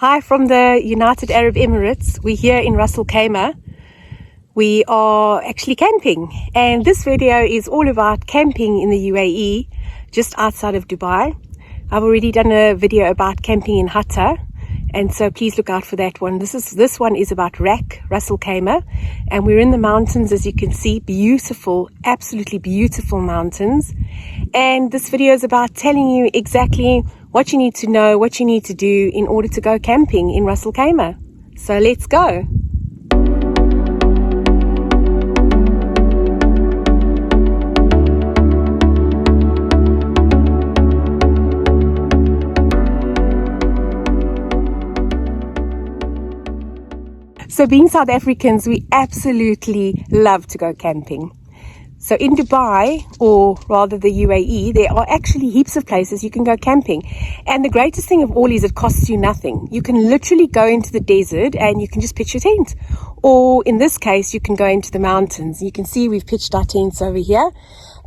Hi from the United Arab Emirates. We're here in Ras Al Khaimah. We are actually camping, and this video is all about camping in the UAE, just outside of Dubai. I've already done a video about camping in Hatta, and so please look out for that one. This one is about Ras Al Khaimah, and we're in the mountains, as you can see. Beautiful, absolutely beautiful mountains. And this video is about telling you exactly what you need to know, what you need to do in order to go camping in Ras Al Khaimah. So let's go. So being South Africans, we absolutely love to go camping. So in Dubai, or rather the UAE, there are actually heaps of places you can go camping. And the greatest thing of all is it costs you nothing. You can literally go into the desert and you can just pitch your tent. Or in this case, you can go into the mountains. You can see we've pitched our tents over here.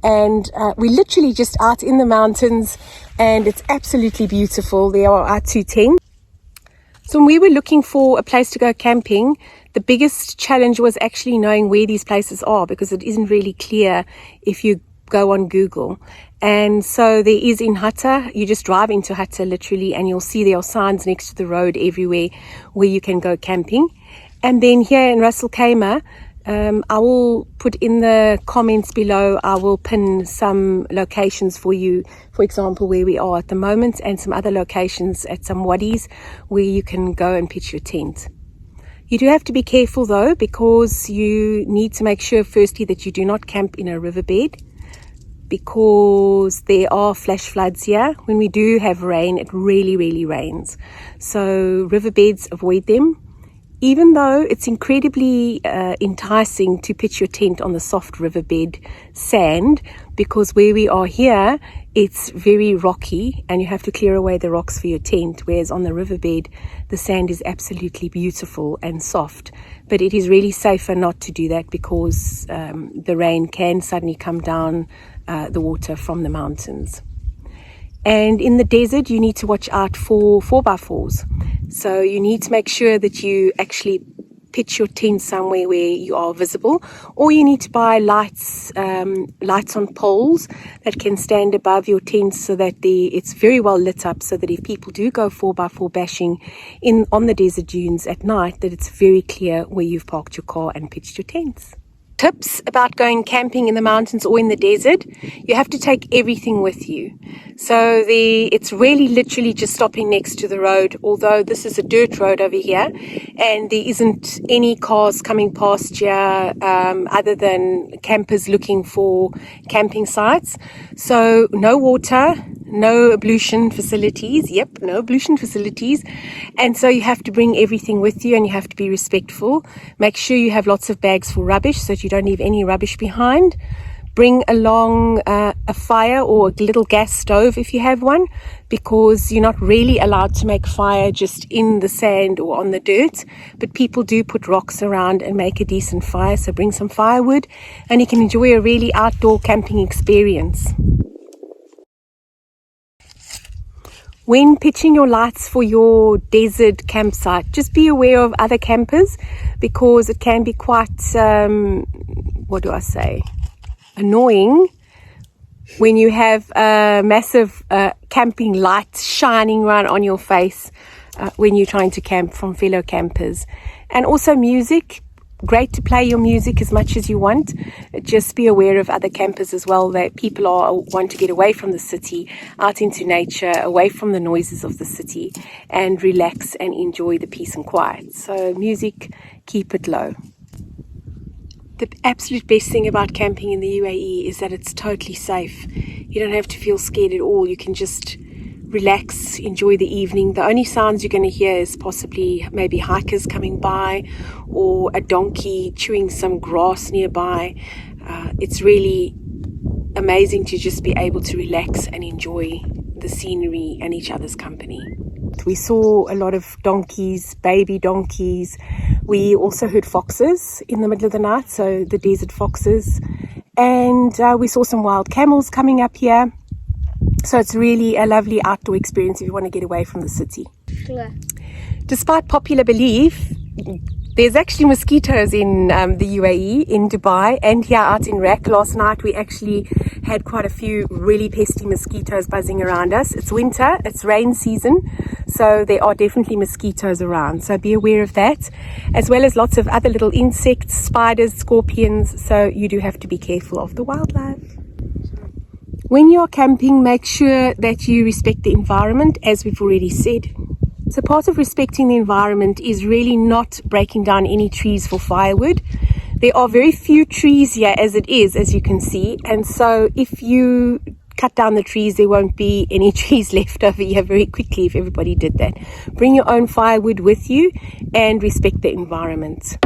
And we're literally just out in the mountains, and it's absolutely beautiful. There are our two tents. So when we were looking for a place to go camping, the biggest challenge was actually knowing where these places are, because it isn't really clear if you go on Google. And so there is in Hatta, you just drive into Hatta literally, and you'll see there are signs next to the road everywhere where you can go camping. And then here in Ras Al Khaimah, I will put in the comments below, I will pin some locations for you, for example, where we are at the moment, and some other locations at some wadis where you can go and pitch your tent. You do have to be careful though, because you need to make sure firstly that you do not camp in a riverbed, because there are flash floods here. When we do have rain, it really rains. So riverbeds, avoid them. Even though it's incredibly enticing to pitch your tent on the soft riverbed sand, because where we are here, it's very rocky and you have to clear away the rocks for your tent, whereas on the riverbed, the sand is absolutely beautiful and soft. But it is really safer not to do that, because the rain can suddenly come down the water from the mountains. And in the desert, you need to watch out for 4x4s. So you need to make sure that you actually pitch your tent somewhere where you are visible, or you need to buy lights on poles that can stand above your tent, so that it's very well lit up, so that if people do go 4x4 bashing on the desert dunes at night, that it's very clear where you've parked your car and pitched your tents. Tips about going camping in the mountains or in the desert: you have to take everything with you. So it's really literally just stopping next to the road, although this is a dirt road over here, and there isn't any cars coming past here other than campers looking for camping sites. So no water, no ablution facilities. Yep, no ablution facilities. And so you have to bring everything with you, and you have to be respectful. Make sure you have lots of bags for rubbish, so that you don't leave any rubbish behind. Bring along a fire or a little gas stove if you have one, because you're not really allowed to make fire just in the sand or on the dirt, but people do put rocks around and make a decent fire. So bring some firewood, and you can enjoy a really outdoor camping experience. When pitching your lights for your desert campsite, just be aware of other campers, because it can be quite, annoying when you have a massive camping light shining right on your face when you're trying to camp from fellow campers. And also music. Great to play your music as much as you want. Just be aware of other campers as well, that people want to get away from the city, out into nature, away from the noises of the city, and relax and enjoy the peace and quiet. So music, keep it low. The absolute best thing about camping in the UAE is that it's totally safe. You don't have to feel scared at all. You can just relax, enjoy the evening. The only sounds you're going to hear is possibly maybe hikers coming by, or a donkey chewing some grass nearby. It's really amazing to just be able to relax and enjoy the scenery and each other's company. We saw a lot of donkeys, baby donkeys. We also heard foxes in the middle of the night, so the desert foxes. And we saw some wild camels coming up here. So it's really a lovely outdoor experience if you want to get away from the city. Despite popular belief, there's actually mosquitoes in the UAE, in Dubai, and here out in Rak. Last night we actually had quite a few really pesky mosquitoes buzzing around us. It's winter, it's rain season, so there are definitely mosquitoes around. So be aware of that, as well as lots of other little insects, spiders, scorpions. So you do have to be careful of the wildlife. When you're camping, make sure that you respect the environment, as we've already said. So part of respecting the environment is really not breaking down any trees for firewood. There are very few trees here as it is, as you can see. And so if you cut down the trees, there won't be any trees left over here very quickly if everybody did that. Bring your own firewood with you and respect the environment.